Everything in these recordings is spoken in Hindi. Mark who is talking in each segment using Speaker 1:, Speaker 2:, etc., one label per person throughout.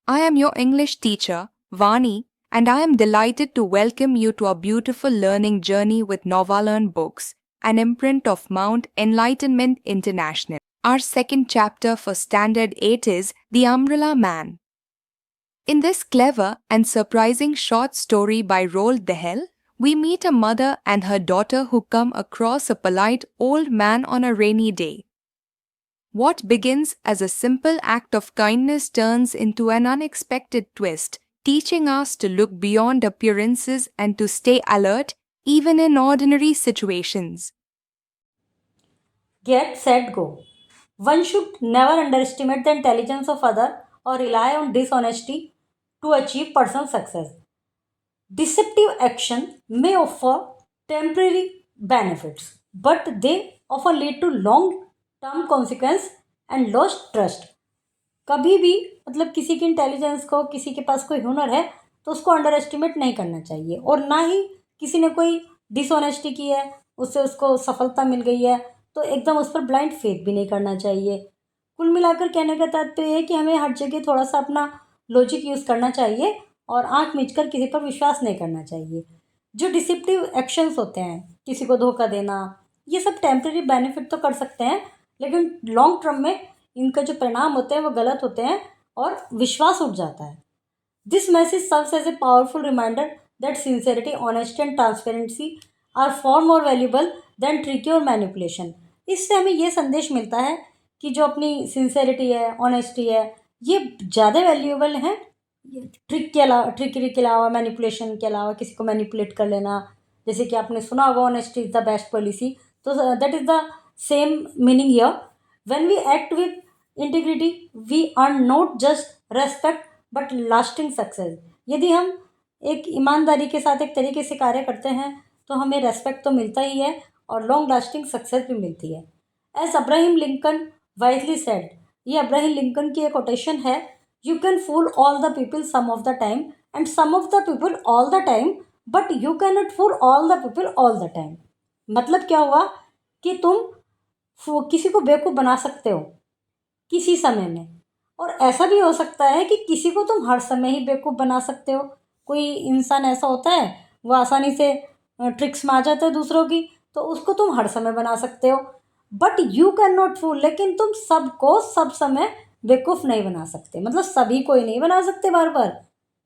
Speaker 1: I am your English teacher, Vani, and I am delighted to welcome you to our beautiful learning journey with Novalearn Books, an imprint of Mount Enlightenment International. Our second chapter for Standard 8 is The Umbrella Man. In this clever and surprising short story by Roald Dahl, we meet a mother and her daughter who come across a polite old man on a rainy day. What begins as a simple act of kindness turns into an unexpected twist, teaching us to look beyond appearances and to stay alert even in ordinary situations.
Speaker 2: Get set go. One should never underestimate the intelligence of other or rely on dishonesty to achieve personal success. Deceptive action may offer temporary benefits, but they often lead to long term consequence and lost trust. कभी भी मतलब किसी की इंटेलिजेंस को, किसी के पास कोई हुनर है तो उसको अंडर एस्टिमेट नहीं करना चाहिए, और ना ही किसी ने कोई डिसऑनेस्टी की है, उससे उसको सफलता मिल गई है तो एकदम उस पर ब्लाइंड फेथ भी नहीं करना चाहिए। कुल मिलाकर कहने का तात्पर्य है कि हमें हर जगह थोड़ा सा अपना लॉजिक यूज़ करना चाहिए और आंख मीच कर किसी पर विश्वास नहीं करना चाहिए। जो डिसिप्टिव एक्शंस होते हैं, किसी को धोखा देना, ये सब टेम्प्रेरी बेनिफिट तो कर सकते हैं, लेकिन लॉन्ग टर्म में इनका जो परिणाम होते हैं वो गलत होते हैं और विश्वास उठ जाता है। This message serves as a powerful reminder that sincerity, honesty and transparency are far more valuable than tricky और मैनिपुलेशन। इससे हमें ये संदेश मिलता है कि जो अपनी सिंसेरिटी है, ऑनेस्टी है, ये ज़्यादा वैल्यूएबल हैं ट्रिक के अलावा, मैनिपुलेशन के अलावा, किसी को मैनिपुलेट कर लेना। जैसे कि आपने सुना होगा, honesty is the best policy, तो that is the same meaning here. When we act with integrity we earn not just respect but lasting success. यदि हम एक ईमानदारी के साथ एक तरीके से कार्य करते हैं तो हमें रेस्पेक्ट तो मिलता ही है और लॉन्ग लास्टिंग सक्सेस भी मिलती है। As Abraham Lincoln wisely said, ये अब्राहम लिंकन की एक कोटेशन है, you can fool all the people some of the time and some of the people all the time, but you can not fool all the people all the time. मतलब क्या हुआ कि तुम किसी को बेवकूफ़ बना सकते हो किसी समय में, और ऐसा भी हो सकता है कि किसी को तुम हर समय ही बेवकूफ़ बना सकते हो। कोई इंसान ऐसा होता है, वो आसानी से ट्रिक्स में आ जाता है दूसरों की, तो उसको तुम हर समय बना सकते हो। बट यू कैन नॉट फूल, लेकिन तुम सबको सब समय बेवकूफ़ नहीं बना सकते। मतलब सभी को ही नहीं बना सकते बार बार,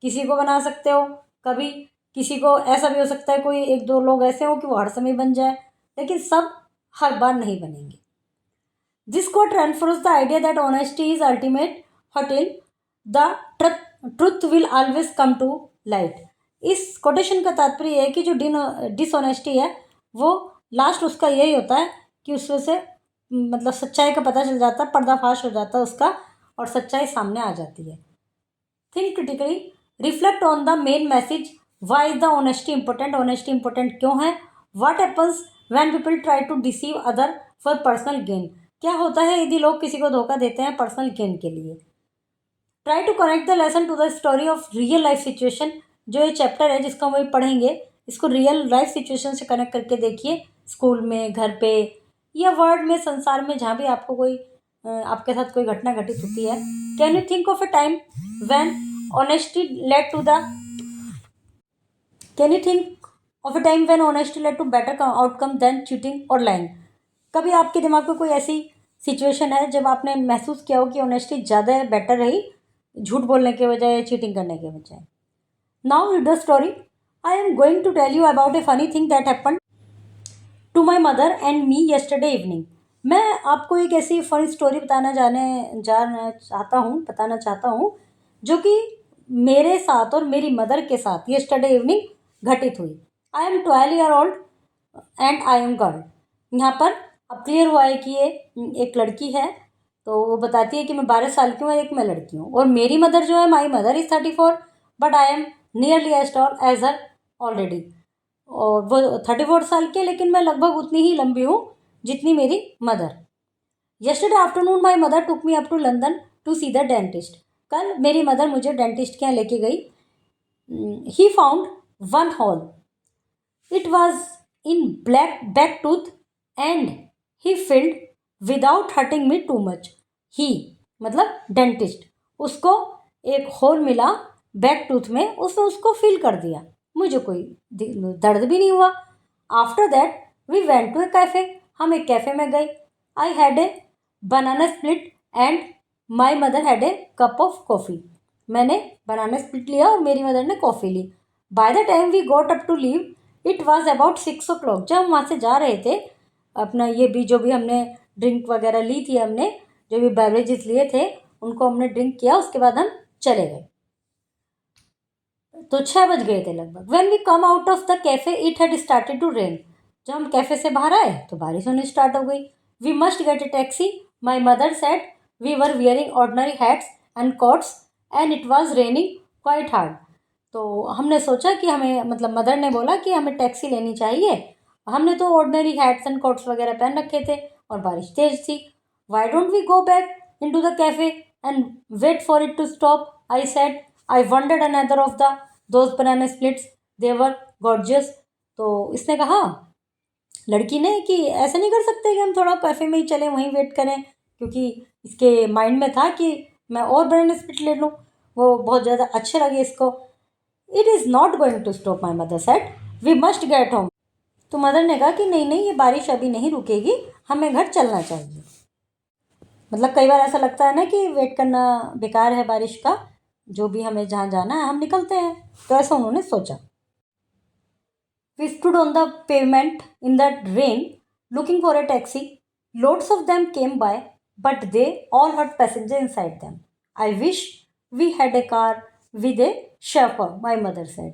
Speaker 2: किसी को बना सकते हो कभी, किसी को ऐसा भी हो सकता है कोई एक दो लोग ऐसे हो कि वो हर समय बन जाए, लेकिन सब हर बार नहीं बनेंगे। This quote reinforces the idea that honesty is ultimate until the truth will always come to light. इस कोटेशन का तात्पर्य है कि जो डिसऑनेस्टी है वो लास्ट उसका यही होता है कि उसमें से मतलब सच्चाई का पता चल जाता है, पर्दाफाश हो जाता है उसका और सच्चाई सामने आ जाती है। Think critically, reflect on the main message, why is the honesty important, honesty important क्यों है, what happens when people try to deceive other for personal gain, क्या होता है यदि लोग किसी को धोखा देते हैं पर्सनल गेन के लिए। Try to connect the lesson to the story of real life situation. जो ये चैप्टर है जिसको हम अभी पढ़ेंगे, इसको रियल लाइफ सिचुएशन से कनेक्ट करके देखिए, स्कूल में, घर पे या वर्ल्ड में, संसार में, जहाँ भी आपको कोई आपके साथ कोई घटना घटित होती है। Can you think of a time when honesty led to the can you think of a time when honesty led to better outcome than cheating और लाइंग। कभी आपके दिमाग में कोई ऐसी सिचुएशन है जब आपने महसूस किया हो कि ऑनेस्टी ज़्यादा बेटर रही झूठ बोलने के बजाय या चीटिंग करने के बजाय। Now read the story. I am going to tell you about a funny thing that happen to my mother and me yesterday evening. मैं आपको एक ऐसी फनी स्टोरी बताना चाहता हूँ जो कि मेरे साथ और मेरी मदर के साथ येस्टरडे इवनिंग घटित हुई। I am 12 year old and I am girl. यहाँ पर अब क्लियर हुआ है कि ये एक लड़की है, तो वो बताती है कि मैं 12 साल की हूँ, एक मैं लड़की हूँ, और मेरी मदर जो है, my mother is 34, but I am nearly as tall as her already. और वो 34 साल की है, लेकिन मैं लगभग उतनी ही लंबी हूँ जितनी मेरी mother. Yesterday afternoon my mother took me up to London to see the dentist. कल मेरी मदर मुझे डेंटिस्ट के यहाँ लेके गई। He found one hole, it was in black back tooth and he filled without hurting me too much. He मतलब डेंटिस्ट, उसको एक होल मिला बैक टूथ में, उसने उसको फिल कर दिया। मुझे कोई दर्द भी नहीं हुआ। After that we went to a cafe, हम एक कैफ़े में गए। I had a banana split and my mother had a cup of coffee. मैंने बनाना स्प्लिट लिया और मेरी मदर ने कॉफ़ी ली। By the time we got up to leave it was about 6 o'clock। जब हम वहाँ से जा रहे थे, अपना ये भी जो भी हमने ड्रिंक वगैरह ली थी, हमने जो भी बेवरेजेस लिए थे उनको हमने ड्रिंक किया, उसके बाद हम चले गए। तो 6 बज गए थे लगभग। When we come out of the cafe it had started to rain. जब हम कैफे से बाहर आए तो बारिश होनी स्टार्ट हो गई। We must get a taxi, my mother said. We were wearing ordinary hats and coats and it was raining quite hard. तो हमने सोचा कि हमें, मतलब मदर ने बोला कि हमें टैक्सी लेनी चाहिए। हमने तो ऑर्डनरी हैट्स एंड कोट्स वगैरह पहन रखे थे और बारिश तेज थी। Why don't we go back into the cafe and wait for it to stop, I said. I wondered another of the those banana splits, they were gorgeous. तो इसने कहा, लड़की ने, कि ऐसा नहीं कर सकते कि हम थोड़ा कैफ़े में ही चलें, वहीं वेट करें, क्योंकि इसके माइंड में था कि मैं और बनाना स्प्लिट ले लूँ, वो बहुत ज़्यादा अच्छे लगे इसको। It is not going to stop, my mother said. We must get home. तो मदर ने कहा कि नहीं नहीं, ये बारिश अभी नहीं रुकेगी, हमें घर चलना चाहिए। मतलब कई बार ऐसा लगता है ना कि वेट करना बेकार है बारिश का, जो भी हमें जहाँ जाना है हम निकलते हैं। तो ऐसा उन्होंने सोचा। We stood on the pavement in the rain looking for a taxi. Loads of them came by but they all had passenger inside them. I wish we had a car with a chauffeur, my mother said.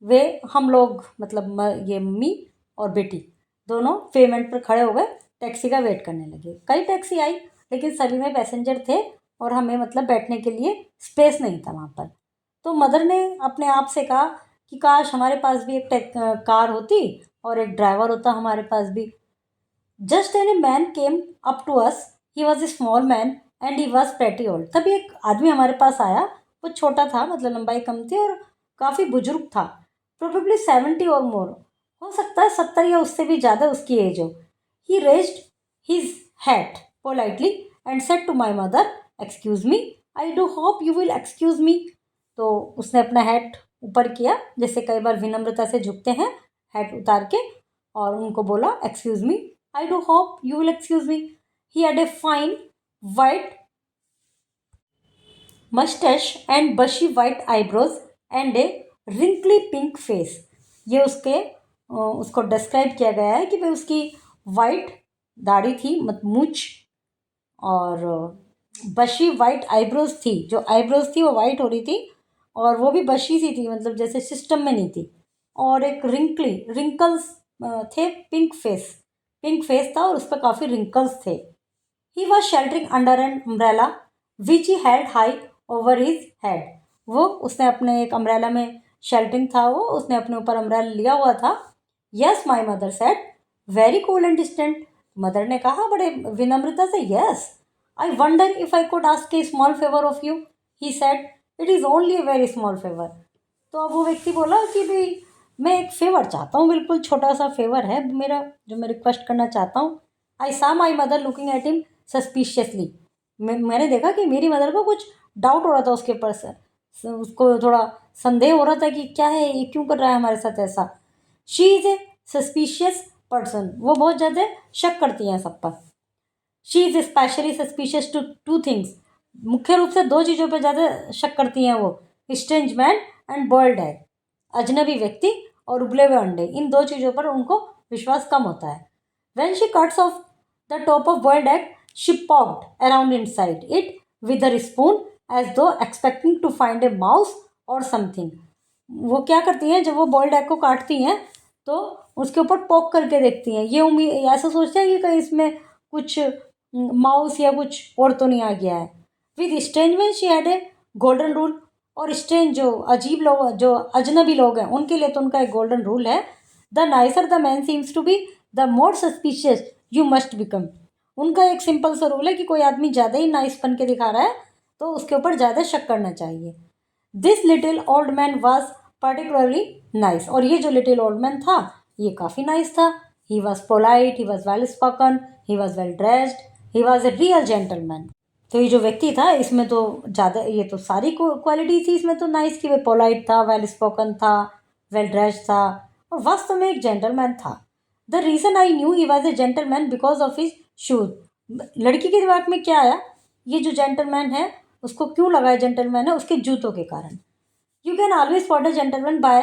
Speaker 2: वे, हम लोग मतलब ये मम्मी और बेटी दोनों पेमेंट पर खड़े हो गए, टैक्सी का वेट करने लगे। कई टैक्सी आई लेकिन सभी में पैसेंजर थे और हमें मतलब बैठने के लिए स्पेस नहीं था वहाँ पर। तो मदर ने अपने आप से कहा कि काश हमारे पास भी एक कार होती और एक ड्राइवर होता हमारे पास भी। Just an a man came up to us, he was a small man and he was pretty old. तभी एक आदमी हमारे पास आया, वो छोटा था, मतलब लंबाई कम थी और काफ़ी बुजुर्ग था। प्रोबेबली 70 और मोर, हो सकता है 70 या उससे भी ज़्यादा उसकी एज हो। He raised his hat politely and said to my mother, excuse me, I do hope you will excuse me. तो उसने अपना हैट ऊपर किया, जैसे कई बार विनम्रता से झुकते हैं हैट उतार के, और उनको बोला, excuse me, I do hope you will excuse me. He had a fine white moustache and bushy white eyebrows and a wrinkly pink face. ये उसको डिस्क्राइब किया गया है कि भाई उसकी वाइट दाढ़ी थी, मूंछ, और बशी वाइट आईब्रोज थी। जो आईब्रोज थी वो वाइट हो रही थी और वो भी बशी सी थी, मतलब जैसे सिस्टम में नहीं थी। और एक रिंकल्स थे। पिंक फेस था और उस पर काफ़ी रिंकल्स थे। He was sheltering under an umbrella which he had high over his head. उसने अपने एक अम्ब्रेला में शेल्टरिंग था, उसने अपने ऊपर अम्ब्रेला लिया हुआ था। Yes, my mother said, very cool and distant. Mother ने कहा बड़े विनम्रता से, yes. I wonder if I could ask A small favour of you, he said. It is only a very small favour. तो अब वो व्यक्ति बोला कि भाई मैं एक फेवर चाहता हूँ, बिल्कुल छोटा सा फेवर है मेरा, जो मैं रिक्वेस्ट करना चाहता हूँ। आई saw my mother looking at him suspiciously. मैंने देखा कि मेरी मदर को कुछ डाउट हो रहा था उसके ऊपर से, उसको थोड़ा संदेह हो रहा था कि क्या है ये, क्यों कर रहा है हमारे साथ ऐसा। She is a suspicious person, वो बहुत ज़्यादा शक करती हैं सब पर। She is specially suspicious to two things, मुख्य रूप से 2 चीज़ों पर ज़्यादा शक करती हैं वो, strange man and boiled egg. अजनबी व्यक्ति और उबले हुए अंडे, इन 2 चीज़ों पर उनको विश्वास कम होता है। When she cuts off the top of boiled egg, she poked around inside it with a spoon as though expecting to find a mouse or something. वो क्या करती हैं, जब वो बॉइल्ड एग को काटती हैं तो उसके ऊपर पोक करके देखती हैं, ये उम्मीद, ऐसा सोचते हैं कि कहीं इसमें कुछ माउस या कुछ और तो नहीं आ गया है। With strange man she had a golden rule. और स्ट्रेंज, जो अजीब लोग, जो अजनबी लोग हैं, उनके लिए तो उनका एक गोल्डन रूल है, the nicer the man seems to be the more suspicious you must become. उनका एक सिंपल सा रूल है कि कोई आदमी ज़्यादा ही नाइस बन के दिखा रहा है तो उसके ऊपर ज़्यादा शक करना चाहिए। This little old man was particularly nice. और ये जो लिटिल ओल्ड मैन था ये काफ़ी नाइस था। He was polite, he was well spoken, he was well dressed, he was A real gentleman. तो ये जो व्यक्ति था इसमें तो ज़्यादा, ये तो सारी क्वालिटी थी इसमें तो नाइस की। वे पोलाइट था, वेल स्पोकन था, वेल ड्रेस्ड था और वास्तव में एक जेंटलमैन था। The reason I knew he was a gentleman because of his shoes. लड़की के दिमाग में क्या आया, ये जो जेंटलमैन है उसको क्यों लगा जेंटलमैन है, उसके जूतों के कारण। You can always spot a gentleman by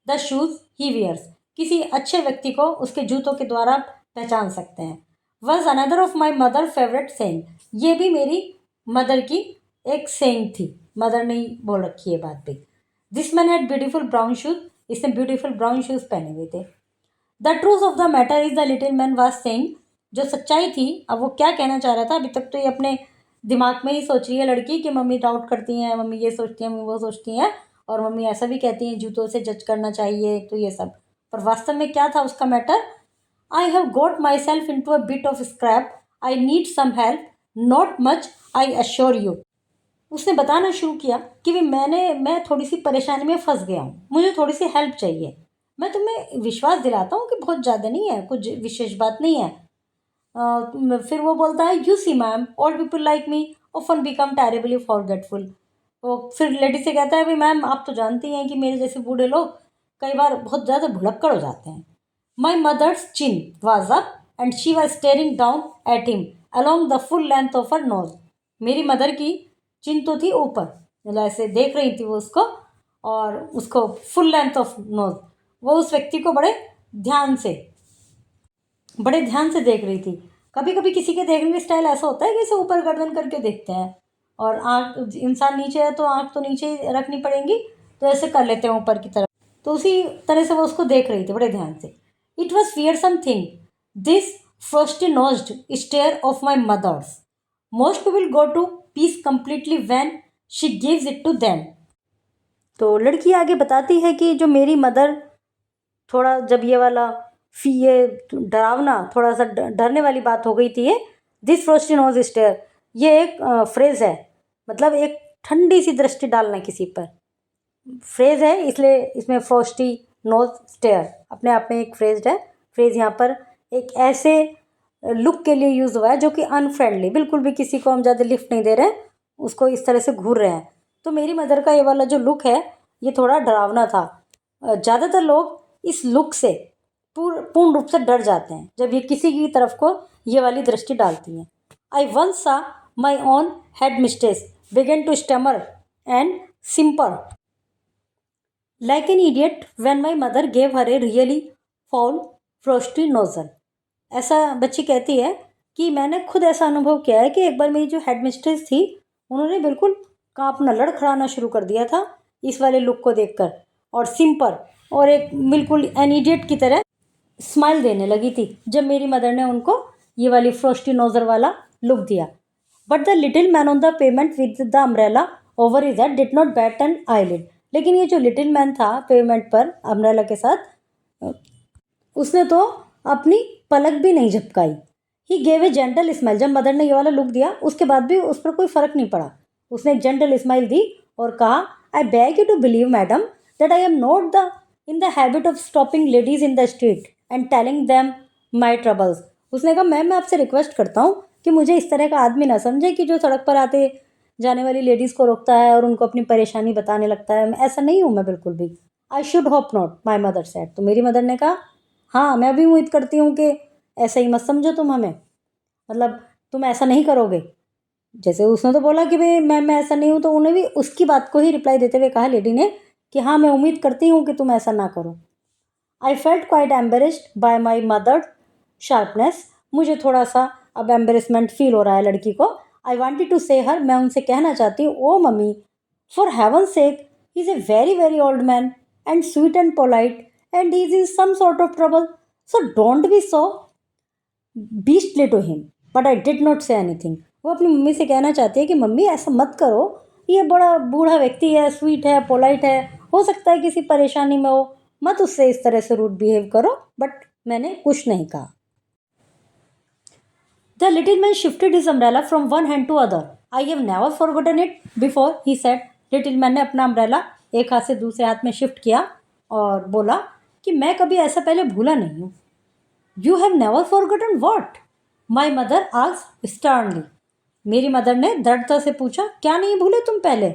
Speaker 2: the shoes he wears. किसी अच्छे व्यक्ति को उसके जूतों के द्वारा पहचान सकते हैं। Was another of my mother favourite saying. ये भी मेरी मदर की एक सेइंग थी, मदर ने ही बोल रखी है बात भी। This man had beautiful brown shoes. इसने ब्यूटीफुल ब्राउन शूज पहने हुए थे। The truth of the matter is the little man was saying. जो सच्चाई थी, अब वो क्या कहना चाह रहा था, अभी तक तो ये अपने दिमाग में ही सोच रही है लड़की कि मम्मी डाउट करती हैं, मम्मी ये सोचती हैं, मम्मी वो सोचती हैं, और मम्मी ऐसा भी कहती हैं जूतों से जज करना चाहिए, तो ये सब। पर वास्तव में क्या था उसका matter? I have got myself into a bit of scrap. I need some help, not much, I assure you. उसने बताना शुरू किया कि मैं थोड़ी सी परेशानी में फंस गया हूँ, मुझे थोड़ी सी हेल्प चाहिए। मैं तुम्हें विश्वास दिलाता हूँ कि बहुत ज़्यादा नहीं है, कुछ विशेष बात नहीं है। फिर वो बोलता है, you see ma'am, all people like me often become terribly forgetful. वो फिर लेडी से कहता है, भाई मैम आप तो जानती हैं कि मेरे जैसे बूढ़े लोग कई बार बहुत ज़्यादा भुलक्कड़ हो जाते हैं। My mother's chin was up and she was staring down at him along the full length of her nose. मेरी मदर की चिन तो थी ऊपर, मतलब ऐसे देख रही थी वो उसको, और उसको फुल लेंथ ऑफ नोज, वो उस व्यक्ति को बड़े ध्यान से देख रही थी। कभी कभी किसी के देखने का स्टाइल ऐसा होता है कि इसे ऊपर गर्दन करके देखते हैं, और आँख, इंसान नीचे है तो आँख तो नीचे ही रखनी पड़ेगी, तो ऐसे कर लेते हैं ऊपर की तरफ। तो उसी तरह से वो उसको देख रही थी बड़े ध्यान से। It was fearsome thing, this frosty nosed stare of my mother's. Most will go to piece completely when she gives it to them. तो लड़की आगे बताती है कि जो मेरी मदर, थोड़ा जब ये वाला ये डरावना, थोड़ा सा डरने वाली बात हो गई थी, ये दिस फ्रोस्टी नोज स्टेयर, ये एक फ्रेज है, मतलब एक ठंडी सी दृष्टि डालना किसी पर, फ्रेज है, इसलिए इसमें फ्रोस्टी नोज स्टेयर अपने आप में एक फ्रेज है। फ्रेज यहाँ पर एक ऐसे लुक के लिए यूज़ हुआ है जो कि अनफ्रेंडली, बिल्कुल भी किसी को हम ज़्यादा लिफ्ट नहीं दे रहे हैं, उसको इस तरह से घूर रहे हैं। तो मेरी मदर का ये वाला जो लुक है ये थोड़ा डरावना था। ज़्यादातर लोग इस लुक से पूर्ण रूप से डर जाते हैं जब ये किसी की तरफ को ये वाली दृष्टि डालती हैं। I once saw my own head mistress began to stammer and simper like an idiot when my mother gave her a really foul frosty nozzle. ऐसा बच्ची कहती है कि मैंने खुद ऐसा अनुभव किया है कि एक बार मेरी जो हेड मिस्ट्रेस थी, उन्होंने बिल्कुल कांपना, लड़खड़ाना शुरू कर दिया था इस वाले लुक को देखकर, और सिंपर और एक बिल्कुल एन इडियट की तरह स्माइल देने लगी थी जब मेरी मदर ने उनको ये वाली फ्रोस्टी नोजर वाला लुक दिया। But the little man on the pavement with the umbrella over his head did not bat an eyelid. लेकिन ये जो लिटिल मैन था पेमेंट पर अम्ब्रेला के साथ, उसने तो अपनी पलक भी नहीं झपकाई। He gave a gentle smile. जब मदर ने ये वाला लुक दिया उसके बाद भी उस पर कोई फ़र्क नहीं पड़ा, उसने एक जेंटल स्माइल दी और कहा, I beg you to believe madam that I am not the in the habit of stopping ladies in the street and telling them my troubles. उसने कहा, मैं आपसे रिक्वेस्ट करता हूँ कि मुझे इस तरह का आदमी ना समझे कि जो सड़क पर आते जाने वाली लेडीज़ को रोकता है और उनको अपनी परेशानी बताने लगता है। ऐसा नहीं हूँ मैं बिल्कुल भी। I should hope not, my mother said. तो मेरी मदर ने कहा, हाँ मैं भी उम्मीद करती हूँ कि ऐसा ही मत समझो तुम हमें, मतलब तुम ऐसा नहीं करोगे। जैसे उसने तो बोला कि भाई मैं ऐसा नहीं हूँ, तो उन्हें भी उसकी बात को ही रिप्लाई देते हुए कहा लेडी ने कि हाँ मैं उम्मीद करती हूँ कि तुम ऐसा ना करो। I felt quite embarrassed bye my mother sharpness. मुझे थोड़ा सा अब एम्बेरसमेंट फील हो रहा है लड़की को। आई वॉन्टेड टू से हर, मैं उनसे कहना चाहती हूँ, oh mummy, for heaven sake, he is a very very old man and sweet and polite and he is in some sort of trouble, so don't be so beastly to him. But I did not say anything. वो अपनी मम्मी से कहना चाहती है कि मम्मी ऐसा मत करो, ये बड़ा बूढ़ा व्यक्ति है, स्वीट है, पोलाइट है, हो सकता है किसी परेशानी में हो, मत उससे इस तरह से रूड बिहेव करो। बट मैंने कुछ नहीं कहा। The little man shifted his umbrella from one hand to other. I have never forgotten it before, he said. Little man ने अपना अम्ब्रेला एक हाथ से दूसरे हाथ में शिफ्ट किया और बोला कि मैं कभी ऐसा पहले भूला नहीं हूँ। You have never forgotten what? My mother asked sternly. मेरी मदर ने दृढ़ता से पूछा, क्या नहीं भूले तुम पहले?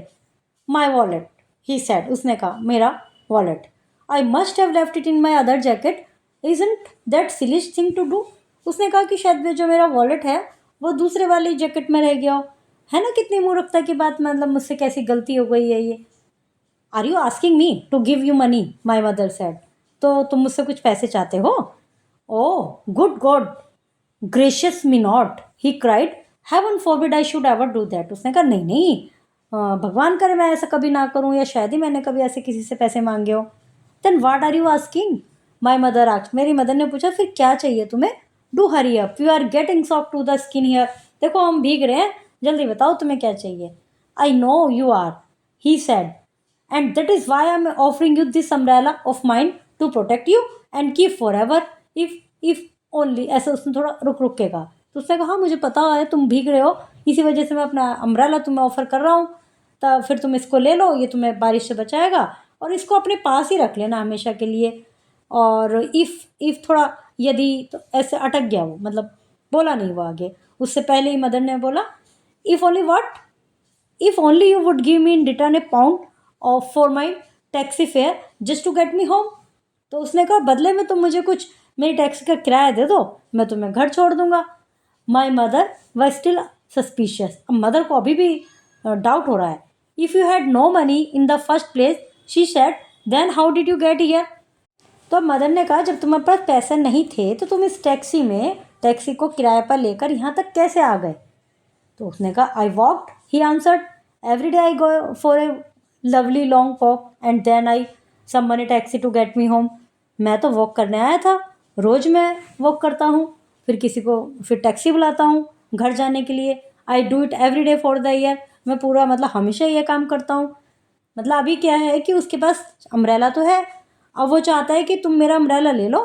Speaker 2: माई वॉलेट, ही सेड, उसने कहा, मेरा wallet. I must have left it in my other jacket, isn't that silly thing to do. उसने कहा कि शायद वे जो मेरा वॉलेट है वो दूसरे वाली जैकेट में रह गया हो। है ना कितनी मूर्खता की बात, मतलब मुझसे कैसी गलती हो गई है ये। Are you asking me to give you money, my mother said. तो तुम मुझसे कुछ पैसे चाहते हो? Oh good God gracious me not, he cried, heaven forbid I should ever do that. उसने कहा नहीं नहीं, भगवान करे मैं ऐसा कभी ना करूं, या शायद ही मैंने कभी ऐसे किसी से पैसे मांगे हो। Then what are you asking, my mother asked. मेरी मदर ने पूछा, फिर क्या चाहिए तुम्हें? Do hurry up, you are getting soft to the skin here. देखो हम भीग रहे हैं, जल्दी बताओ तुम्हें क्या चाहिए। I know you are, he said, and that is why I'm offering you this umbrella of mine to protect you and keep forever if only। ऐसा उसने थोड़ा रुक रुक के कहा। तो उसने कहा, हाँ मुझे पता है तुम भीग रहे हो, इसी वजह से मैं अपना अम्ब्रेला तुम्हें ऑफर कर रहा हूँ, तब फिर तुम इसको ले लो, ये तुम्हें बारिश से बचाएगा, और इसको अपने पास ही रख लेना हमेशा के लिए। और इफ़ थोड़ा यदि, तो ऐसे अटक गया वो, मतलब बोला नहीं वो आगे। उससे पहले ही मदर ने बोला, if only what, if only you would give me in return a pound of for my taxi fare just to get me home. तो उसने कहा, बदले में तुम मुझे कुछ मेरी टैक्सी का किराया दे दो, मैं तुम्हें घर छोड़ दूंगा। My mother was still suspicious. अब मदर को अभी भी डाउट हो रहा है। If you had no money in the first place, she said, then how did you get here. तो अब मदर ने कहा, जब तुम्हारे पास पैसे नहीं थे तो तुम इस टैक्सी को किराए पर लेकर यहाँ तक कैसे आ गए? तो उसने कहा, I walked, he answered, every day I go for a lovely long walk and then I summon a taxi to get me home. मैं तो वॉक करने आया था, रोज़ मैं वॉक करता हूँ, फिर टैक्सी बुलाता हूँ घर जाने के लिए। I do it every day for the year. मैं पूरा मतलब हमेशा ये काम करता हूँ। मतलब अभी क्या है कि उसके पास अम्ब्रेला तो है, अब वो चाहता है कि तुम मेरा अम्ब्रेला ले लो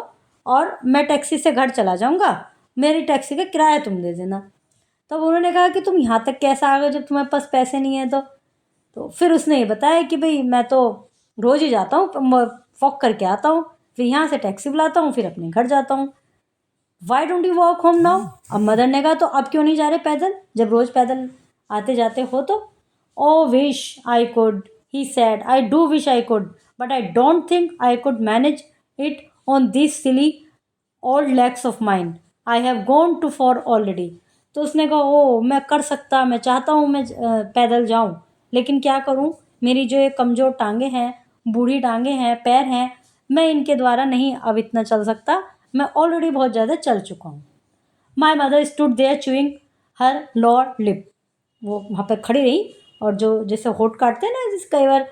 Speaker 2: और मैं टैक्सी से घर चला जाऊँगा, मेरी टैक्सी का किराया तुम दे देना। तब उन्होंने कहा कि तुम यहाँ तक कैसे आ गए जब तुम्हारे पास पैसे नहीं है? तो फिर उसने ये बताया कि भाई मैं तो रोज़ ही जाता हूँ, वॉक करके आता हूँ, फिर यहाँ से टैक्सी बुलाता हूँ, फिर अपने घर जाता हूँ। Y don't you walk home now? अब मदर ने कहा, तो अब क्यों नहीं जा रहे पैदल, जब रोज़ पैदल आते जाते हो तो? Oh wish I could, he said, I do wish I could, but I don't think I could manage it on this silly old legs of mine, I have gone too far already. तो उसने कहा, ओ मैं कर सकता, मैं चाहता हूँ मैं पैदल जाऊँ, लेकिन क्या करूँ, मेरी जो ये कमज़ोर टांगें हैं, बूढ़ी टांगें हैं, पैर हैं, मैं इनके द्वारा नहीं अब इतना चल सकता, मैं ऑलरेडी बहुत ज़्यादा चल चुका हूँ। My mother stood there chewing her lower lip. वो वहाँ पर खड़ी रही और जो जैसे होठ काटते हैं ना, जिस कई बार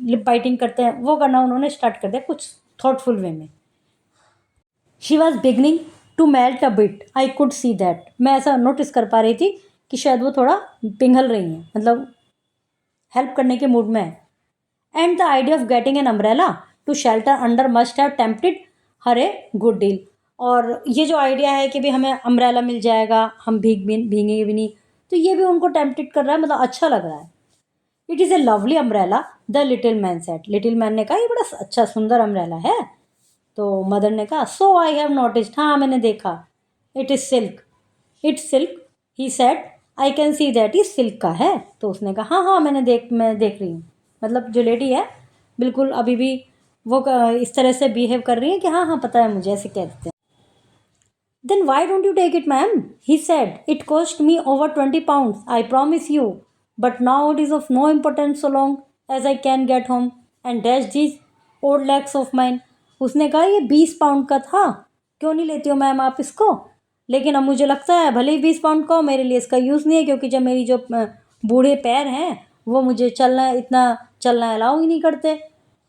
Speaker 2: लिप बाइटिंग करते हैं, वो करना उन्होंने स्टार्ट कर दिया कुछ थॉटफुल वे में। She was beginning to melt a bit, I could see that. मैं ऐसा नोटिस कर पा रही थी कि शायद वो थोड़ा पिघल रही हैं, मतलब हेल्प करने के मूड में है। And the idea of getting an umbrella to shelter under must have tempted her a good deal. और ये जो आइडिया है कि भी हमें अम्ब्रेला मिल जाएगा, हम भीगेंगे भी नहीं, तो ये भी उनको टेम्प्टेड कर रहा है, मतलब अच्छा लग रहा है। It is A lovely umbrella, the little man said. Little man ने कहा, ये बड़ा अच्छा सुंदर अम्ब्रेला है। तो मदर ने कहा, सो आई हैव नोटिस्ड, हाँ मैंने देखा। It is silk, it's silk, he said, I can see that, ये सिल्क का है। तो उसने कहा, हाँ हाँ मैं देख रही हूँ। मतलब जो लेडी है बिल्कुल अभी भी वो इस तरह से बिहेव कर रही है कि हाँ हाँ पता है मुझे, ऐसे कह देते हैं। Then why don't you take it ma'am, he said, it cost me over 20 pounds, I promise you, but now it is of no importance so long as I can get home and dash these old legs of mine. उसने कहा, ये 20 pound का था, क्यों नहीं लेती हो मैम आप इसको? लेकिन अब मुझे लगता है भले ही 20 pound का हो, मेरे लिए इसका यूज़ नहीं है, क्योंकि जब मेरी जो बूढ़े पैर हैं वो मुझे इतना चलना अलाउ ही नहीं करते।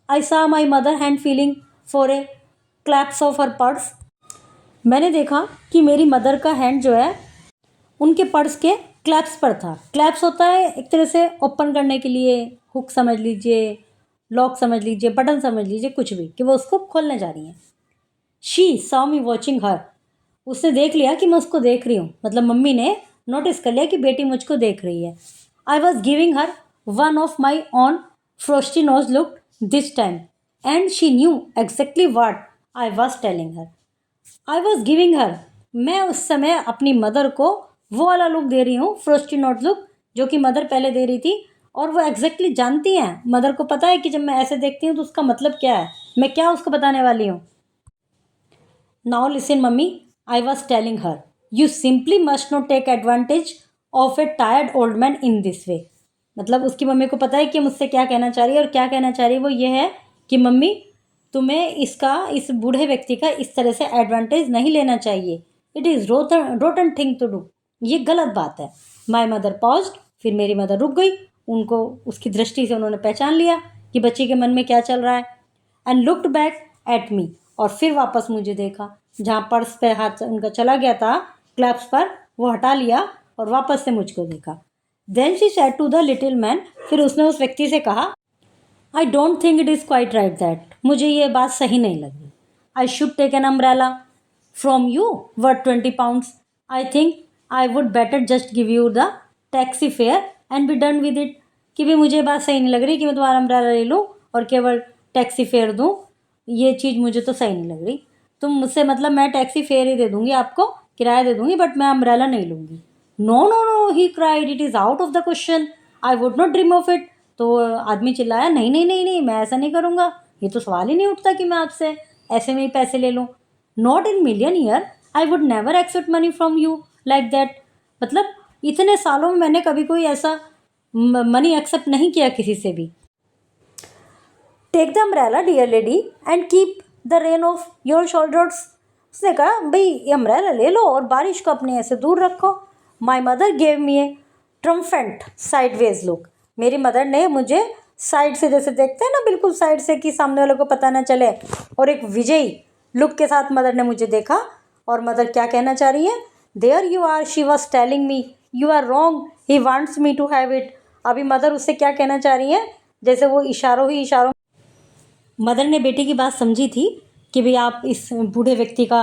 Speaker 2: I saw my mother hand feeling for a clasp of her purse. मैंने देखा कि मेरी मदर का हैंड जो है उनके पर्स के क्लैप्स पर था। क्लैप्स होता है एक तरह से ओपन करने के लिए, हुक समझ लीजिए, लॉक समझ लीजिए, बटन समझ लीजिए, कुछ भी, कि वो उसको खोलने जा रही हैं। शी सॉ मी वॉचिंग हर, उसने देख लिया कि मैं उसको देख रही हूँ, मतलब मम्मी ने नोटिस कर लिया कि बेटी मुझको देख रही है। I was giving her one of my own frosty nose look this time and she knew exactly what I was telling her. I was giving her, मैं उस समय अपनी मदर को वो वाला लुक दे रही हूँ, फ्रोस्टी नोट लुक, जो कि मदर पहले दे रही थी। और वो एग्जैक्टली जानती हैं, मदर को पता है कि जब मैं ऐसे देखती हूँ तो उसका मतलब क्या है, मैं क्या उसको बताने वाली हूँ। Now listen mummy, I was telling her, you simply must not take advantage of a tired old man in this way. मतलब उसकी मम्मी को पता है कि मुझसे क्या कहना चाह रही है, और क्या कहना चाह रही है वो ये है कि मम्मी, तुम्हें इस बूढ़े व्यक्ति का इस तरह से एडवांटेज नहीं लेना चाहिए। It is rotten thing to do, ये गलत बात है। माई मदर पॉज्ड, फिर मेरी मदर रुक गई। उनको उसकी दृष्टि से उन्होंने पहचान लिया कि बच्ची के मन में क्या चल रहा है। And looked back at me, और फिर वापस मुझे देखा। जहाँ पर्स पे हाथ उनका चला गया था क्लैप्स पर, वो हटा लिया और वापस से मुझको देखा। Then she said to the little man, फिर उसने उस व्यक्ति से कहा, I don't think it is quite right that, मुझे ये बात सही नहीं लगी। I should take an umbrella from you worth 20 pounds। I think I would better just give you the taxi fare and be done with it. कि भी मुझे बात सही नहीं लग रही कि मैं तुम्हारा अम्ब्रेला ले लूँ और केवल टैक्सी फेयर दूँ, ये चीज़ मुझे तो सही नहीं लग रही। तुम मुझसे मतलब मैं टैक्सी फेयर ही दे दूँगी आपको, किराया दे दूँगी, बट मैं अम्ब्रेला नहीं लूँगी। No no no, he cried, it is out of the question, I would not dream of it. तो आदमी चिल्लाया, नहीं नहीं नहीं नहीं, मैं ऐसा नहीं करूँगा, ये तो सवाल ही नहीं उठता कि मैं आपसे ऐसे में ही पैसे ले लूँ। Not in million year, I would never accept money from you like that. मतलब इतने सालों में मैंने कभी कोई ऐसा मनी एक्सेप्ट नहीं किया किसी से भी। Take the umbrella dear lady and keep the rain off your shoulders. उसने कहा, भाई ये अम्ब्रेला ले लो और बारिश को अपने ऐसे दूर रखो। My mother gave me a triumphant sideways look. मेरी मदर ने मुझे साइड से, जैसे देखते हैं ना, बिल्कुल साइड से कि सामने वाले को पता ना चले, और एक विजयी लुक के साथ मदर ने मुझे देखा। और मदर क्या कहना चाह रही है, there you are, she was telling me you are wrong, he wants me to have it. अभी मदर उससे क्या कहना चाह रही है, जैसे वो इशारों ही इशारों, मदर ने बेटी की बात समझी थी कि भाई आप इस बूढ़े व्यक्ति का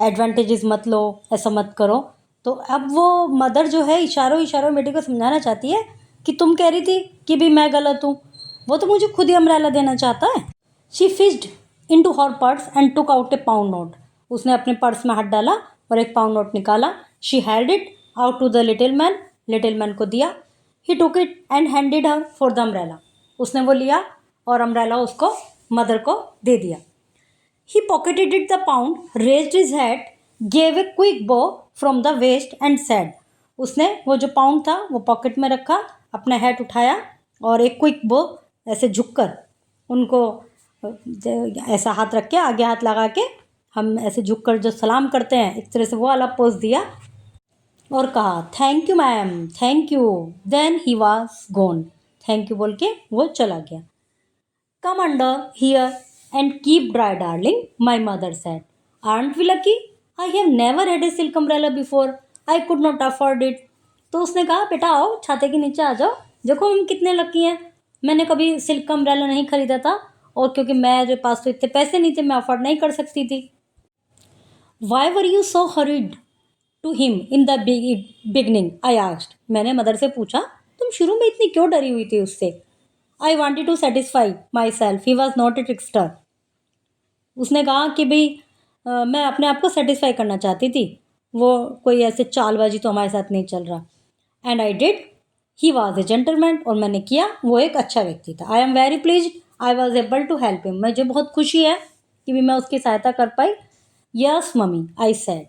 Speaker 2: एडवांटेजेस मत लो, ऐसा मत करो। तो अब वो मदर जो है इशारों इशारों में बेटी को समझाना चाहती है कि तुम कह रही थी कि भाई मैं गलत हूँ, वो तो मुझे खुद ही अम्ब्रेला देना चाहता है। She fished in to her purse and took out a pound note. उसने अपने पर्स में हाथ डाला और एक पाउंड नोट निकाला। She held it out to the little man को दिया। He took it and handed her for the umbrella. उसने वो लिया और अम्ब्रेला उसको मदर को दे दिया। He pocketed it the pound, raised his head, gave a quick bow from the waist and said. उसने वो जो पाउंड था वो पॉकेट में रखा, अपना हेड उठाया और एक क्विक बो ऐसे झुककर उनको ऐसा हाथ रख के, आगे हाथ लगा के, हम ऐसे झुककर जो सलाम करते हैं इस तरह से वो वाला पोज दिया और कहा, thank you ma'am, thank you. Then he was gone. Thank you बोल के वो चला गया। Come under here and keep dry, darling, my mother said. Aren't we lucky? I have never had a silk umbrella before. I could not afford it. तो उसने कहा, बेटा आओ छाते के नीचे आ जाओ, देखो हम कितने लकी हैं, मैंने कभी सिल्क का अम्ब्रेला नहीं खरीदा था, और क्योंकि मेरे पास तो इतने पैसे नहीं थे, मैं अफोर्ड नहीं कर सकती थी। Why were you so hurried to him in the beginning? I asked. मैंने मदर से पूछा, तुम शुरू में इतनी क्यों डरी हुई थी उससे? I wanted to satisfy myself. He was not a trickster. उसने कहा कि भाई मैं अपने आप को सेटिस्फाई करना चाहती थी, वो कोई ऐसे चालबाजी तो हमारे साथ नहीं चल रहा। And I did, he was a gentleman, और मैंने किया, वो एक अच्छा व्यक्ति था। I am very pleased, I was able to help him. मुझे बहुत खुशी है कि भी मैं उसकी सहायता कर पाई। Yes mummy, I said,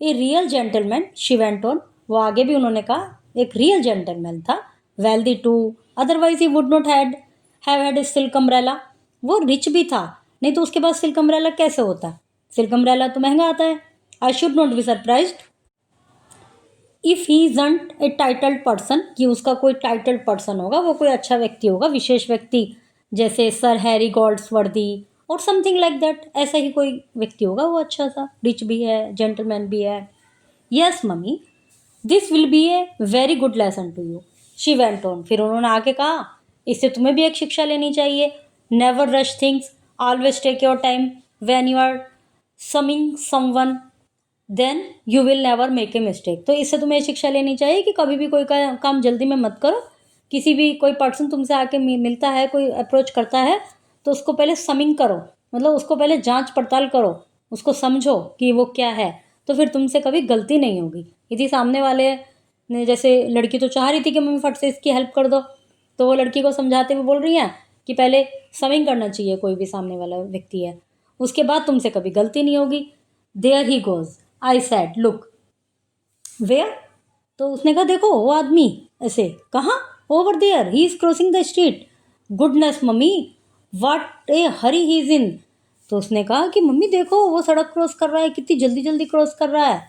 Speaker 2: a real gentleman, she went on. वो आगे भी उन्होंने कहा, एक रियल जेंटलमैन था, wealthy too, otherwise he would not have had a silk umbrella. वो रिच भी था, नहीं तो उसके पास सिल्क अम्ब्रेला कैसे होता? सिल्क अम्ब्रेला तो महंगा आता है। I should not be surprised if he isn't A titled person, कि उसका कोई टाइटल्ड पर्सन होगा, वो कोई अच्छा व्यक्ति होगा, विशेष व्यक्ति, जैसे सर हैरी गोल्ड्सवर्दी और समथिंग लाइक दैट, ऐसा ही कोई व्यक्ति होगा, वो अच्छा सा रिच भी है, जेंटलमैन भी है। Yes mummy, this will be a very good lesson to you, she went on. फिर उन्होंने आके कहा, इससे तुम्हें भी एक शिक्षा लेनी चाहिए। Never rush things, always take your time, when you are summing someone then you will never make a mistake. तो इससे तुम्हें शिक्षा लेनी चाहिए कि कभी भी कोई काम जल्दी में मत करो। किसी भी कोई पर्सन तुमसे आके मिलता है, कोई अप्रोच करता है, तो उसको पहले समिंग करो, मतलब उसको पहले जांच पड़ताल करो, उसको समझो कि वो क्या है, तो फिर तुमसे कभी गलती नहीं होगी। यदि सामने वाले ने, जैसे लड़की तो चाह रही थी कि मम्मी फट से इसकी हेल्प कर दो, तो वो लड़की को समझाते हुए बोल रही हैं कि पहले स्विमिंग करना चाहिए कोई भी सामने वाला व्यक्ति है, उसके बाद तुमसे कभी गलती नहीं होगी। There he goes, I said look. Where? तो उसने कहा देखो वो आदमी। ऐसे कहाँ? Over there, he is crossing the street. Goodness mummy, what a hurry he is in. तो उसने कहा कि मम्मी देखो वो सड़क क्रॉस कर रहा है, कितनी जल्दी जल्दी क्रॉस कर रहा है।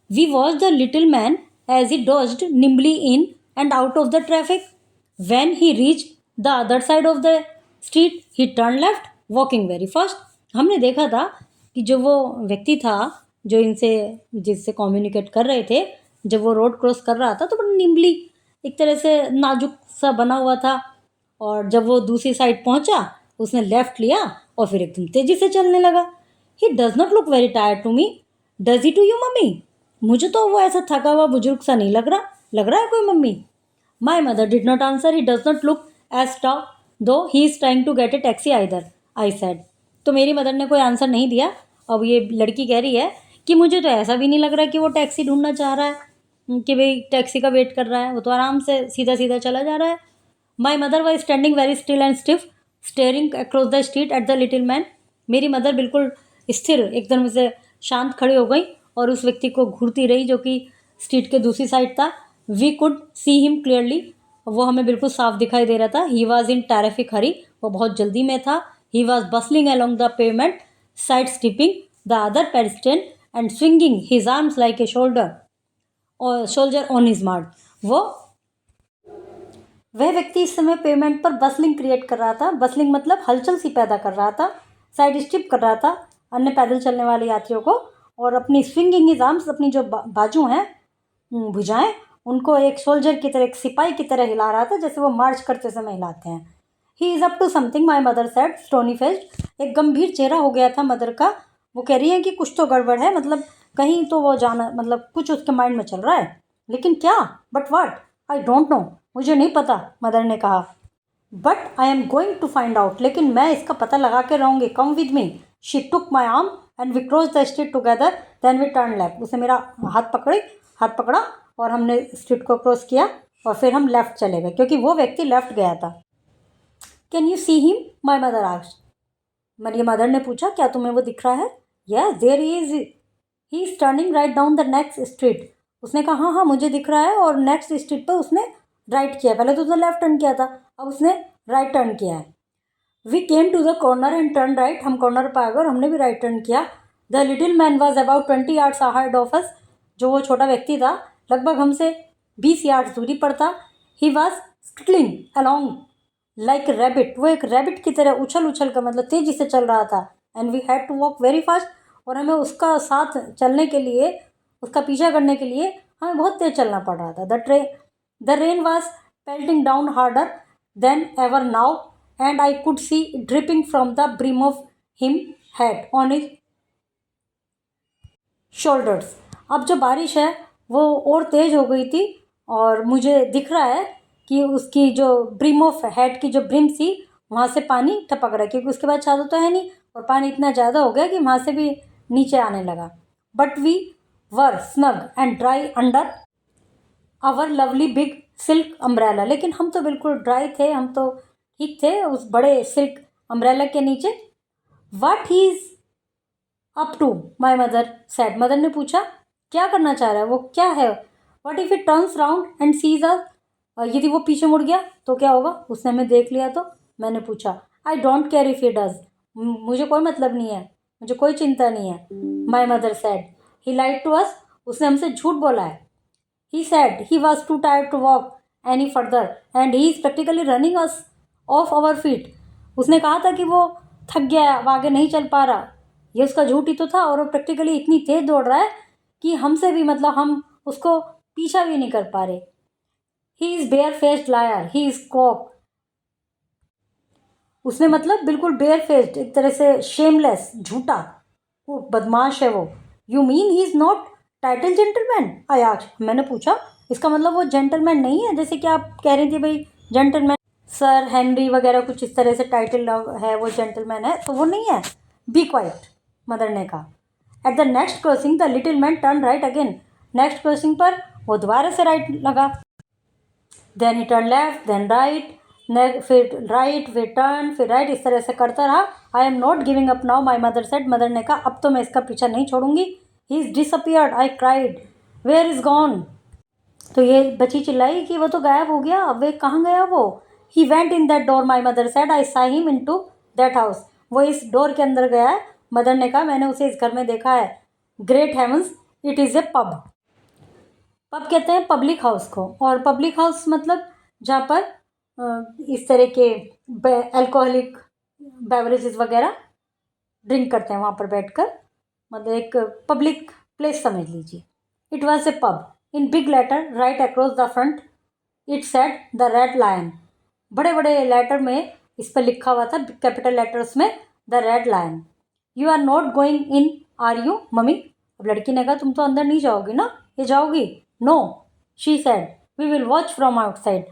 Speaker 2: We watch the little man as he dodged nimbly in and out of the traffic. When he reach the other side of the street he turn left walking very fast. हमने देखा था कि जो वो व्यक्ति था जो इनसे जिससे कम्युनिकेट कर रहे थे, जब वो रोड क्रॉस कर रहा था तो बड़ा निम्बली, एक तरह से नाजुक सा बना हुआ था, और जब वो दूसरी साइड पहुंचा उसने लेफ्ट लिया और फिर एकदम तेजी से चलने लगा। He does not look very tired to me, does he to you mummy? मुझे तो वो ऐसा थका हुआ बुजुर्ग सा नहीं लग रहा है कोई mummy. My mother did not answer, he does not look as tough though he is trying to get a taxi either, I said. तो मेरी मदर ने कोई आंसर नहीं दिया। अब ये लड़की कह रही है कि मुझे तो ऐसा भी नहीं लग रहा कि वो टैक्सी ढूंढना चाह रहा है, कि भाई टैक्सी का वेट कर रहा है, वो तो आराम से सीधा सीधा चला जा रहा है। My mother was standing very still and stiff steering across the street at the little man. मेरी मदर बिल्कुल स्थिर, एकदम से शांत खड़ी हो गई और उस व्यक्ति को घूरती रही जो कि स्ट्रीट के दूसरी साइड था। We could see him clearly, वो हमें बिल्कुल साफ दिखाई दे रहा था। ही वॉज इन टेरिफिक हरी, वो बहुत जल्दी में था। He was bustling along the pavement, side stepping the other pedestrian and swinging his arms like a soldier on his march. वह व्यक्ति इस समय पेमेंट पर बसलिंग क्रिएट कर रहा था। बसलिंग मतलब हलचल सी पैदा कर रहा था। साइड स्टिप कर रहा था अन्य पैदल चलने वाले यात्रियों को, और अपनी स्विंगिंग हिज आर्म्स, अपनी जो बाजू हैं, भुजाएं, उनको एक सोल्जर की तरह, एक सिपाही की तरह हिला रहा था, जैसे वो मार्च करते समय हिलाते हैं। He is up to something, my mother said stony faced. एक गंभीर चेहरा हो गया था मदर का। वो कह रही है कि कुछ तो गड़बड़ है, मतलब कहीं तो वो जाना, मतलब कुछ उसके माइंड में चल रहा है, लेकिन क्या? But what? I don't know, मुझे नहीं पता, मदर ने कहा। But I am going to find out, लेकिन मैं इसका पता लगा के रहूँगी। Come with me. She took my arm and we cross the street together, then we turn left. उसने मेरा हाथ पकड़ा और हमने स्ट्रीट को क्रॉस किया और फिर हम लेफ्ट चले गए, क्योंकि वो व्यक्ति लेफ्ट गया था। Can you see him? My mother asked. मेरी मदर ने पूछा, क्या तुम्हें वो दिख रहा है? Yes, there he is turning right down the next street. उसने कहा हाँ हाँ मुझे दिख रहा है, और नेक्स्ट स्ट्रीट पर उसने राइट किया। पहले तो उसने लेफ्ट टर्न किया था, अब उसने राइट टर्न किया है। We came to the corner and turn right. हम कॉर्नर पर आ गए और हमने भी राइट टर्न किया। The little man was about 20 yards ahead of us. जो वो छोटा व्यक्ति था लगभग हमसे 20 yards दूरी पर था। He was scuttling along like rabbit. वो एक रैबिट की तरह उछल उछल कर, मतलब तेजी से चल रहा था। And we had to walk very fast, और हमें उसका साथ चलने के लिए, उसका पीछा करने के लिए हमें बहुत तेज चलना पड़ रहा था। The rain was pelting down harder than ever now and I could C dripping from the brim of him head on his shoulders. अब जो बारिश है वो और तेज़ हो गई थी, और मुझे दिख रहा है कि उसकी जो ब्रिम ऑफ हेड की जो ब्रिम थी वहाँ से पानी टपक रहा है, क्योंकि उसके बाद छाता तो है नहीं, और पानी इतना ज़्यादा हो गया कि वहाँ से भी नीचे आने लगा। But we were snug and dry under our lovely big silk umbrella. लेकिन हम तो बिल्कुल ड्राई थे, हम तो ठीक थे उस बड़े सिल्क अम्ब्रेला के नीचे। What he is up to? My mother said. Mother ने पूछा, क्या करना चाह रहा है वो, क्या है? What if it turns round and sees us? यदि वो पीछे मुड़ गया तो क्या होगा? उसने हमें देख लिया तो? मैंने पूछा। I don't care if he does. मुझे कोई मतलब नहीं है, मुझे कोई चिंता नहीं है, my mother said. He lied to us. उसने हमसे झूठ बोला है। He said he was too tired to walk any further and he is practically running us off our feet. उसने कहा था कि वो थक गया, वो आगे नहीं चल पा रहा। ये उसका झूठ ही तो था, और वो प्रैक्टिकली इतनी तेज दौड़ रहा है कि हमसे भी, मतलब हम उसको पीछा भी नहीं कर पा रहे। He is bare faced liar, he is कॉक। उसने मतलब बिल्कुल बेयर फेस्ड, एक तरह से शेमलेस, झूठा, वो बदमाश है वो। You mean he is not title gentleman? I asked. मैंने पूछा, इसका मतलब वो जेंटलमैन नहीं है, जैसे कि आप कह रही थी भाई जेंटलमैन सर हेनरी वगैरह कुछ इस तरह से टाइटल है, वो जेंटलमैन है, तो वो नहीं है। बी क्वाइट, मदर ने कहा। At the next crossing the little man turn right again. Next crossing पर वो दोबारा से राइट लगा। Then he turn left, then right, फिर राइट, फिर टर्न, फिर राइट, इस तरह से करता रहा। I am not giving up now, my mother said, mother ने कहा अब तो मैं इसका पीछा नहीं छोड़ूंगी। He is disappeared, I cried, where is gone. तो ये बच्ची चिल्लाई कि वो तो गायब हो गया, अब वे कहाँ गया वो। He went in that door, my mother said, I saw him into that house. वो इस डोर के अंदर गया है, मदर ने कहा मैंने उसे इस घर में देखा है। Great heavens, it is a pub. Pub कहते हैं पब्लिक हाउस को, और पब्लिक हाउस मतलब जहाँ पर इस तरह के अल्कोहलिक बेवरेजेस वगैरह ड्रिंक करते हैं वहाँ पर बैठकर, मतलब एक पब्लिक प्लेस समझ लीजिए। It was a pub. In big letter right across the front it said the red lion. बड़े बड़े लेटर में इस पर लिखा हुआ था, कैपिटल लेटर्स में, the red lion. You are not going in are you mummy. अब लड़की ने कहा तुम तो अंदर नहीं जाओगी ना, ये जाओगी। No, she said, we will watch from outside,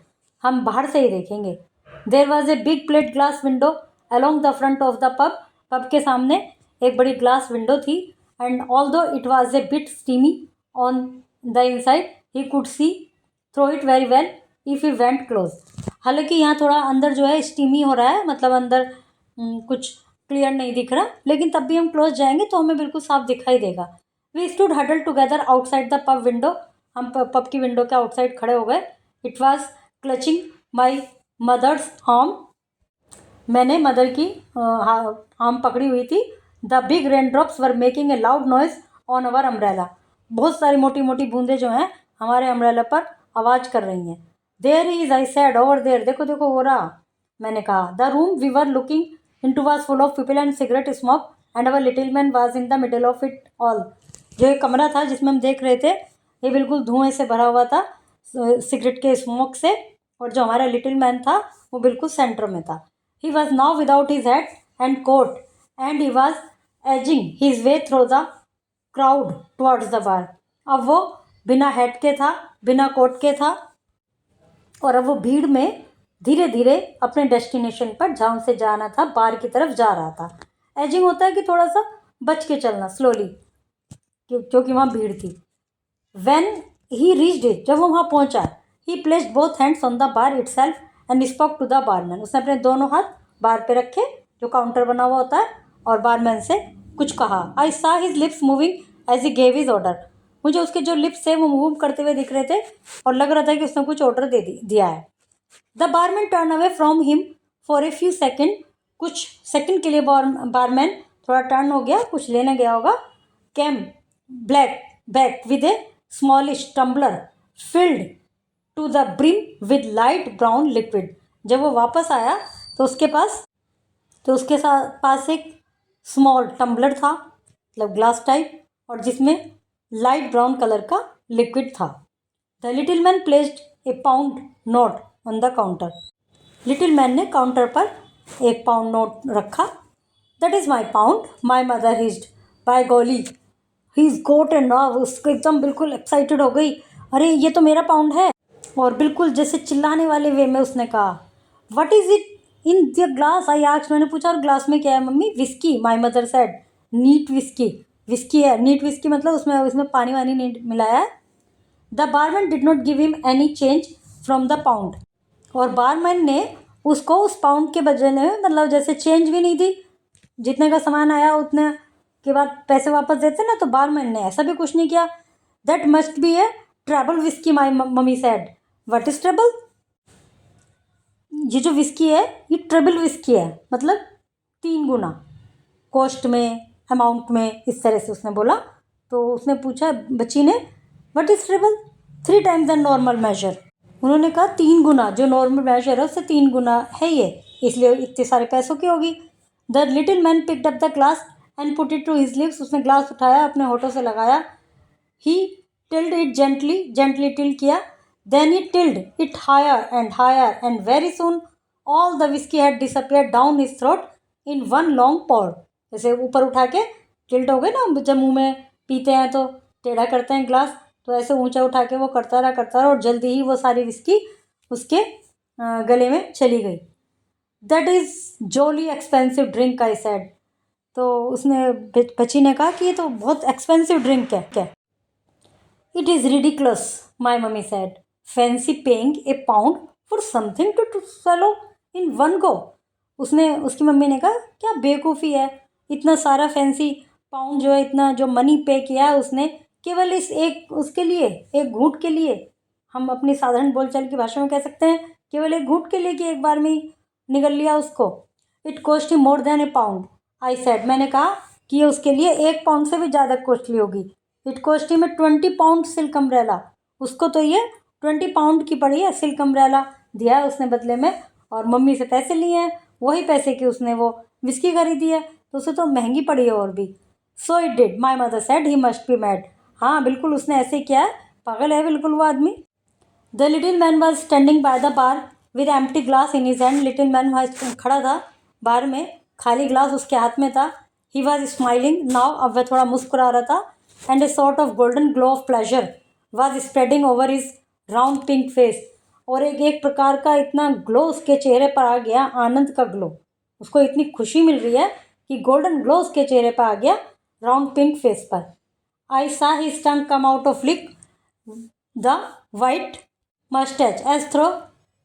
Speaker 2: हम बाहर से ही देखेंगे। There was a big plate glass window along the front of the pub. Pub के सामने एक बड़ी ग्लास विंडो थी, and although it was a bit steamy on the inside he could see through it very well if he went close. हालांकि यहाँ थोड़ा अंदर जो है स्टीमी हो रहा है, मतलब अंदर कुछ क्लियर नहीं दिख रहा, लेकिन तब भी हम क्लोज जाएंगे तो हमें बिल्कुल साफ दिखाई देगा। We stood huddle together outside the pub window. हम पब की विंडो के आउटसाइड खड़े हो गए। It was clutching my mother's arm. मैंने मदर की आर्म पकड़ी हुई थी। The big rain drops were making a loud noise on our umbrella. बहुत सारी मोटी मोटी बूंदें जो हैं हमारे अम्ब्रेला पर आवाज़ कर रही हैं। There is, I said, over there, देखो देखो हो रहा, मैंने कहा। The room we were looking into was full of people and cigarette smoke and our little man was in the middle of it all. जो एक कमरा था जिसमें हम देख रहे थे, ये बिल्कुल धुएं से भरा हुआ था, सिगरेट के स्मोक से, और जो हमारा लिटिल मैन था वो बिल्कुल सेंटर में था। He was now without his hat and coat and he was edging his way through the crowd towards the bar. अब वो बिना हैट के था, बिना कोट के था, और अब वो भीड़ में धीरे धीरे अपने डेस्टिनेशन पर, जहाँ उसे जाना था, बार की तरफ जा रहा था। एजिंग होता है कि थोड़ा सा बच के चलना, स्लोली, क्योंकि वहाँ भीड़ थी। वेन ही रीच्ड इट, जब वो वहाँ पहुँचा, he placed both hands on the bar itself and spoke to the barman. उसने अपने दोनों हाथ बार पे रखे, जो काउंटर बना हुआ होता है, और बारमैन से कुछ कहा। I saw his lips moving as he gave his order. मुझे उसके जो लिप्स थे वो मूव करते हुए दिख रहे थे, और लग रहा था कि उसने कुछ ऑर्डर दिया है। The barman turn away from him for a few second. कुछ सेकेंड के लिए बारमैन थोड़ा टर्न हो गया, कुछ लेने गया होगा। Came black back with a smallish tumbler filled to the brim with light brown liquid. जब वो वापस आया तो उसके पास एक स्मॉल टम्बलर था, मतलब ग्लास टाइप, और जिसमें लाइट ब्राउन कलर का लिक्विड था। The little man placed a pound note on the counter. Little man ने काउंटर पर एक पाउंड नोट रखा। That is my pound, my mother hissed, by golly he is got and nerve. उसको एकदम बिल्कुल एक्साइटेड हो गई, अरे ये तो मेरा पाउंड है, और बिल्कुल जैसे चिल्लाने वाले वे में उसने कहा, what is it in the glass, I asked. मैंने पूछा और ग्लास में क्या है mummy. Whisky, my mother said, neat whisky. Whisky है, नीट विस्की मतलब उसमें पानी वानी नहीं मिलाया है। The barman did not give him any change from the pound. और बारमैन ने उसको उस पाउंड के बदले में, मतलब जैसे चेंज भी नहीं दी, जितने का सामान आया उतने के बाद पैसे वापस देते ना, तो बारमैन ने ऐसा भी कुछ नहीं किया। That must be A trouble whisky, my mummy said. What is trouble? ये जो विस्की है ये ट्रिपल विस्की है, मतलब 3 गुना कॉस्ट में, अमाउंट में, इस तरह से उसने बोला। तो उसने पूछा बच्ची ने, what is triple? 3 times the normal measure. उन्होंने कहा 3 गुना, जो नॉर्मल मेजर है उससे 3 गुना है ये, इसलिए इतने सारे पैसों की होगी। The little man picked up the glass and put it to his lips. उसने ग्लास उठाया, अपने होठों से लगाया। He tilted it gently tilted किया। Then he tilled it higher and very soon all the whiskey had disappeared down his throat in one long pour. जैसे ऊपर उठा के टिल्ट हो गए ना, जब मुंह में पीते हैं तो टेढ़ा करते हैं ग्लास, तो ऐसे ऊंचा उठा के वो करता रहा, और जल्दी ही वो सारी विस्की उसके गले में चली गई। That is jolly expensive drink, I said. तो उसने बच्ची ने कहा कि ये तो बहुत एक्सपेंसिव ड्रिंक है क्या। It is ridiculous, my mummy said, fancy paying a pound for something to swallow in one go. उसकी मम्मी ने कहा क्या बेवकूफ़ी है, इतना सारा फैंसी पाउंड जो है, इतना जो मनी पे किया है उसने केवल इस एक उसके लिए, एक घूंट के लिए। हम अपनी साधारण बोलचाल की भाषा में कह सकते हैं केवल एक घूंट के लिए कि एक बार में ही निगल लिया उसको। It cost he more than A pound, I said, मैंने कहा कि ये उसके लिए 1 पाउंड से भी ज़्यादा कॉस्टली होगी। इट कॉस्ट ही में 20 पाउंड सिल्क अम्ब्रेला, उसको तो ये 20 पाउंड की पड़ी है सिल्क अम्ब्रेला, दिया है उसने बदले में, और मम्मी से पैसे लिए हैं, वही पैसे की उसने वो विस्की खरीदी है, तो उसे तो महंगी पड़ी है और भी। So it did, my mother said, he must be mad. हाँ बिल्कुल उसने ऐसे ही किया है, पागल है बिल्कुल वो आदमी। The little man was standing by the bar with empty glass in his hand. Little man वहाँ खड़ा था बार में, खाली ग्लास उसके हाथ में था। ही वॉज स्माइलिंग नाउ, अब वह थोड़ा मुस्कुरा रहा था। And a sort of golden glow of pleasure was spreading over his round pink face. और एक प्रकार का इतना ग्लो उसके चेहरे पर आ गया, आनंद का ग्लो, उसको इतनी खुशी मिल रही है कि गोल्डन ग्लो उसके चेहरे पर आ गया राउंड पिंक फेस पर। I saw his tongue come out of lick the white mustache as through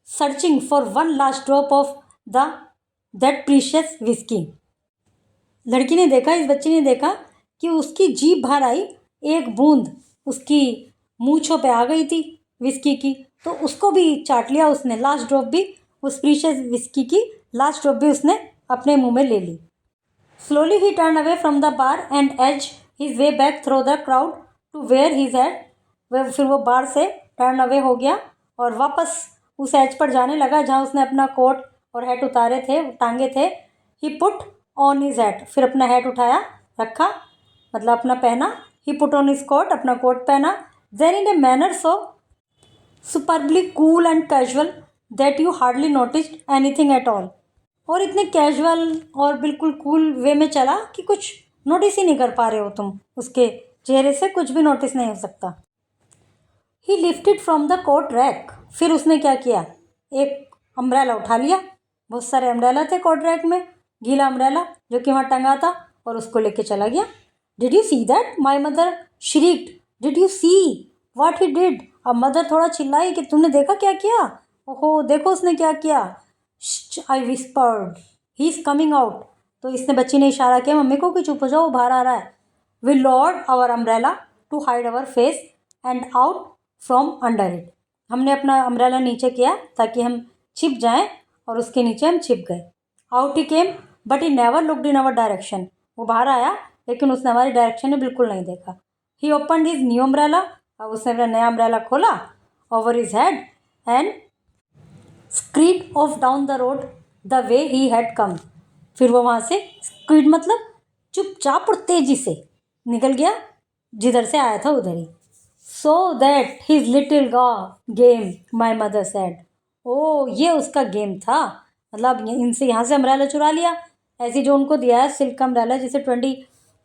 Speaker 2: searching for one last drop of the that precious whiskey। लड़की ने देखा, इस बच्ची ने देखा कि उसकी जीभ बाहर आई, एक बूंद उसकी मूंछों पे आ गई थी विस्की की, तो उसको भी चाट लिया उसने, लास्ट ड्रॉप भी, उस प्रीशियस विस्की की लास्ट ड्रॉप भी उसने अपने मुंह में ले ली। Slowly he turn away from the bar and as his way back through the crowd to where his had. फिर वो बार से टर्न अवे हो गया और वापस उस एज पर जाने लगा जहाँ उसने अपना कोट और हैट उतारे थे, टांगे थे। He put on his hat, फिर अपना हैट उठाया, रखा, मतलब अपना पहना। He put on his coat, अपना कोट पहना। Then in a manner so superbly cool and casual that you hardly noticed anything at all, और इतने कैजुअल और बिल्कुल कूल वे में चला कि कुछ नोटिस ही नहीं कर पा रहे हो तुम, उसके चेहरे से कुछ भी नोटिस नहीं हो सकता। He lifted from the coat rack, फिर उसने क्या किया, एक अम्ब्रेला उठा लिया, बहुत सारे अम्ब्रेला थे कोट रैक में, गीला अम्ब्रेला जो कि वहाँ टंगा था, और उसको लेके चला गया। Did you see that, my mother shrieked, did you see what he did. अब मदर थोड़ा चिल्लाई कि तुमने देखा क्या किया, ओहो देखो उसने क्या किया। I whispered, he is coming out, तो इसने, बच्ची ने इशारा किया मम्मी को कि चुप हो जाओ, बाहर आ रहा है। We lowered our umbrella to hide our face and out from under it, हमने अपना अम्ब्रेला नीचे किया ताकि हम छिप जाएं, और उसके नीचे हम छिप गए। Out he came but he never looked in our direction, वो बाहर आया लेकिन उसने हमारी डायरेक्शन में बिल्कुल नहीं देखा। He opened his new umbrella, अब उसने अपना नया अम्ब्रेला खोला over his head and scurried off down the road the way he had come, फिर वो वहाँ से स्क्रीड मतलब चुपचाप और तेजी से निकल गया, जिधर से आया था उधर ही। So that his little game, my mother said, ओ ये उसका गेम था, मतलब इनसे यहाँ से अम्ब्रेला चुरा लिया, ऐसी जो उनको दिया है सिल्क का अम्ब्रेला जिसे 20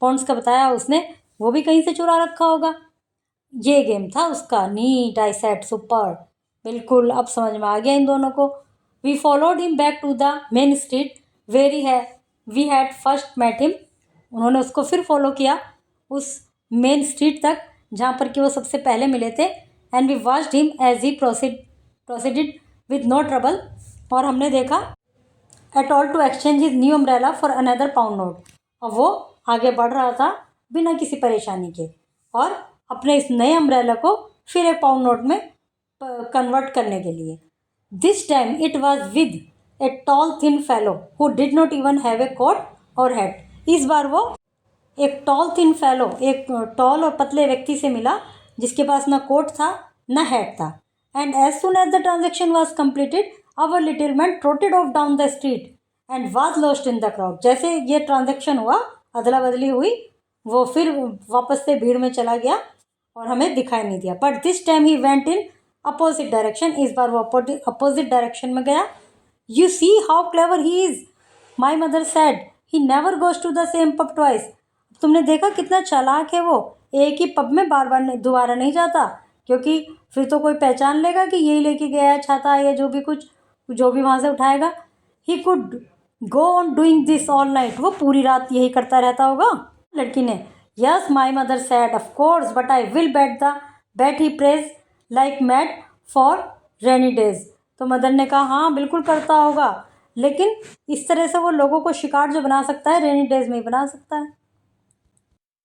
Speaker 2: पाउंड्स का बताया उसने, वो भी कहीं से चुरा रखा होगा, ये गेम था उसका। नीट, आई सेड, सुपर, बिल्कुल अब समझ में आ गया इन दोनों को। We followed him back to the main street where we had first met him, उन्होंने उसको फिर फॉलो किया उस मेन स्ट्रीट तक जहाँ पर कि वो सबसे पहले मिले थे। And we watched him as he proceeded with no trouble, और हमने देखा at all to exchange his new umbrella for another pound note, और वो आगे बढ़ रहा था बिना किसी परेशानी के, और अपने इस नए अम्ब्रेला को फिर एक पाउंड नोट में कन्वर्ट करने के लिए। This time it was with a tall thin fellow who did not even have a coat और हैट, इस बार वो एक टॉल थिन फेलो, एक टॉल और पतले व्यक्ति से मिला जिसके पास ना कोट था ना हैट था। And as soon as the transaction was completed our little man trotted off down the street and was lost in the crowd, जैसे ये ट्रांजेक्शन हुआ, अदला बदली हुई, वो फिर वापस से भीड़ में चला गया और हमें दिखाई नहीं दिया। But this time he went in opposite direction, इस बार वो अपोजिट डायरेक्शन में गया। You see how clever he is, my mother said, he never goes to the same pub twice, तुमने देखा कितना चालाक है वो, एक ही पब में बार बार दोबारा नहीं जाता, क्योंकि फिर तो कोई पहचान लेगा कि यही लेके गया है छाता या जो भी वहाँ से उठाएगा। He could go on doing this all night, वो पूरी रात यही करता रहता होगा। लड़की ने, yes my mother said, of course, but I will bet the Bet he prays like mad for rainy days. तो मदर ने कहा हाँ बिल्कुल करता होगा, लेकिन इस तरह से वो लोगों को शिकार जो बना सकता है रेनी डेज में ही बना सकता है.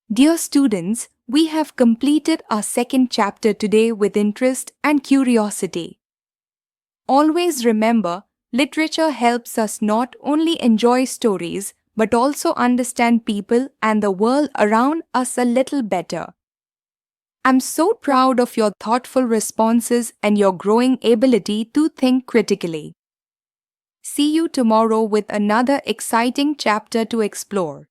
Speaker 1: Dear students, we have completed our second chapter today with interest and curiosity. Always remember, literature helps us not only enjoy stories but also understand people and the world around us a little better. I'm so proud of your thoughtful responses and your growing ability to think critically. See you tomorrow with another exciting chapter to explore.